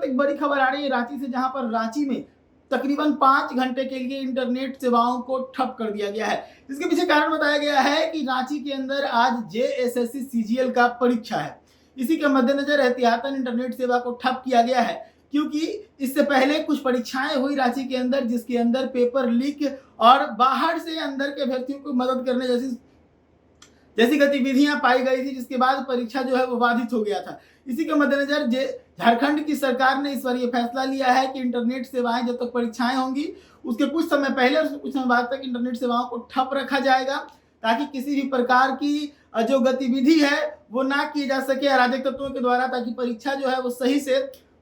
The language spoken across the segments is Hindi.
वक्त एक बड़ी खबर आ रही है रांची से, जहां पर रांची में तकरीबन 5 घंटे के लिए इंटरनेट सेवाओं को ठप कर दिया गया है। इसके पीछे कारण बताया गया है कि रांची के अंदर आज जेएसएससी सीजीएल का परीक्षा है। इसी के मद्देनजर एहतियातन इंटरनेट सेवा को ठप किया गया है, क्योंकि इससे पहले कुछ परीक्षाएं हुई रांची के अंदर, जिसके अंदर पेपर लीक और बाहर से अंदर के अभ्यर्थियों को मदद करने जैसी गतिविधियां पाई गई थी, जिसके बाद परीक्षा जो है वो बाधित हो गया था। इसी के मद्देनजर झारखंड की सरकार ने इस बार ये फैसला लिया है कि इंटरनेट सेवाएं जब तक परीक्षाएं होंगी उसके कुछ समय पहले और कुछ समय बाद तक इंटरनेट सेवाओं को ठप रखा जाएगा, ताकि किसी भी प्रकार की जो गतिविधि है वो ना की जा सके अराजक तत्वों के द्वारा, ताकि परीक्षा जो है वो सही से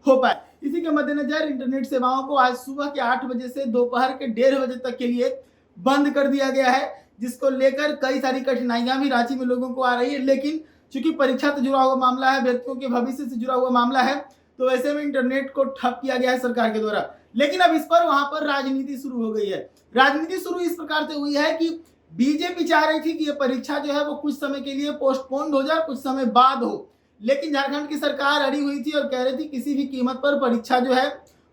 हो पाए। इसी के मद्देनजर इंटरनेट सेवाओं को आज सुबह के 8 बजे से दोपहर के 1:30 बजे तक के लिए बंद कर दिया गया है, जिसको लेकर कई सारी कठिनाइयां भी रांची में लोगों को आ रही है। लेकिन चूंकि परीक्षा से जुड़ा हुआ मामला है, अभ्यर्थियों के भविष्य से जुड़ा हुआ मामला है, तो ऐसे में इंटरनेट को ठप किया गया है सरकार के द्वारा। लेकिन अब इस पर वहां पर राजनीति शुरू हो गई है। राजनीति शुरू इस प्रकार से हुई है कि बीजेपी चाह रही थी कि ये परीक्षा जो है वो कुछ समय के लिए पोस्टपोन्ड हो जाए, कुछ समय बाद हो, लेकिन झारखंड की सरकार अड़ी हुई थी और कह रही थी किसी भी कीमत पर परीक्षा जो है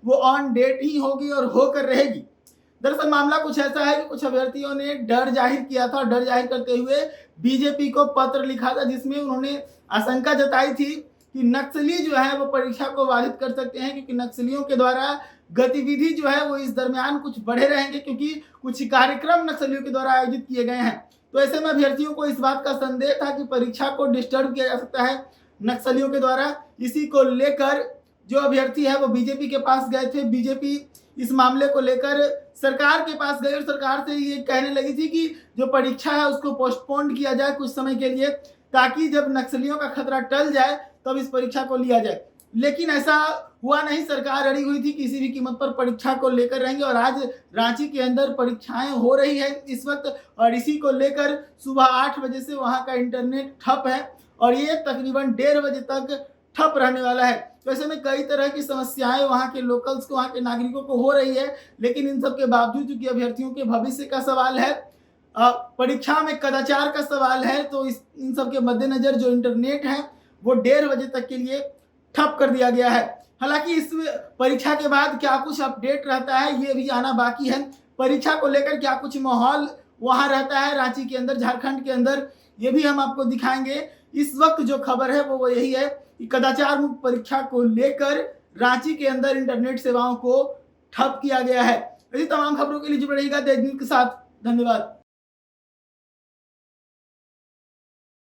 वो ऑन डेट ही होगी और होकर रहेगी। दरअसल मामला कुछ ऐसा है कि कुछ अभ्यर्थियों ने डर जाहिर किया था और डर जाहिर करते हुए बीजेपी को पत्र लिखा था, जिसमें उन्होंने आशंका जताई थी कि नक्सली जो है वो परीक्षा को बाधित कर सकते हैं, क्योंकि नक्सलियों के द्वारा गतिविधि जो है वो इस दरमियान कुछ बढ़े रहेंगे, क्योंकि कुछ कार्यक्रम नक्सलियों के द्वारा आयोजित किए गए हैं। तो ऐसे में अभ्यर्थियों को इस बात का संदेह था कि परीक्षा को डिस्टर्ब किया जा सकता है नक्सलियों के द्वारा। इसी को लेकर जो अभ्यर्थी है वो बीजेपी के पास गए थे। बीजेपी इस मामले को लेकर सरकार के पास गई और सरकार से ये कहने लगी थी कि जो परीक्षा है उसको पोस्टपोन किया जाए कुछ समय के लिए, ताकि जब नक्सलियों का खतरा टल जाए तब इस परीक्षा को लिया जाए। लेकिन ऐसा हुआ नहीं, सरकार अड़ी हुई थी किसी भी कीमत पर परीक्षा को लेकर रहेंगे। और आज रांची के अंदर परीक्षाएं हो रही है इस वक्त, और इसी को लेकर सुबह 8 बजे से वहां का इंटरनेट ठप है और ये तकरीबन 1:30 बजे तक ठप रहने वाला है। तो ऐसे में कई तरह की समस्याएं वहां के लोकल्स को, वहां के नागरिकों को हो रही है। लेकिन इन सब के बावजूद चूंकि अभ्यर्थियों के भविष्य का सवाल है, परीक्षा में कदाचार का सवाल है, तो इन सब के मद्देनजर जो इंटरनेट है वो 1:30 बजे तक के लिए ठप कर दिया गया है। हालांकि इस परीक्षा के बाद क्या कुछ अपडेट रहता है ये भी आना बाकी है। परीक्षा को लेकर क्या कुछ माहौल वहां रहता है रांची के अंदर, झारखंड के अंदर, ये भी हम आपको दिखाएंगे। इस वक्त जो खबर है वो यही है कि कदाचार मुक्त परीक्षा को लेकर रांची के अंदर इंटरनेट सेवाओं को ठप किया गया है। ऐसी तमाम खबरों के लिए जुड़े रहिएगा देश न्यूज़ के साथ। धन्यवाद।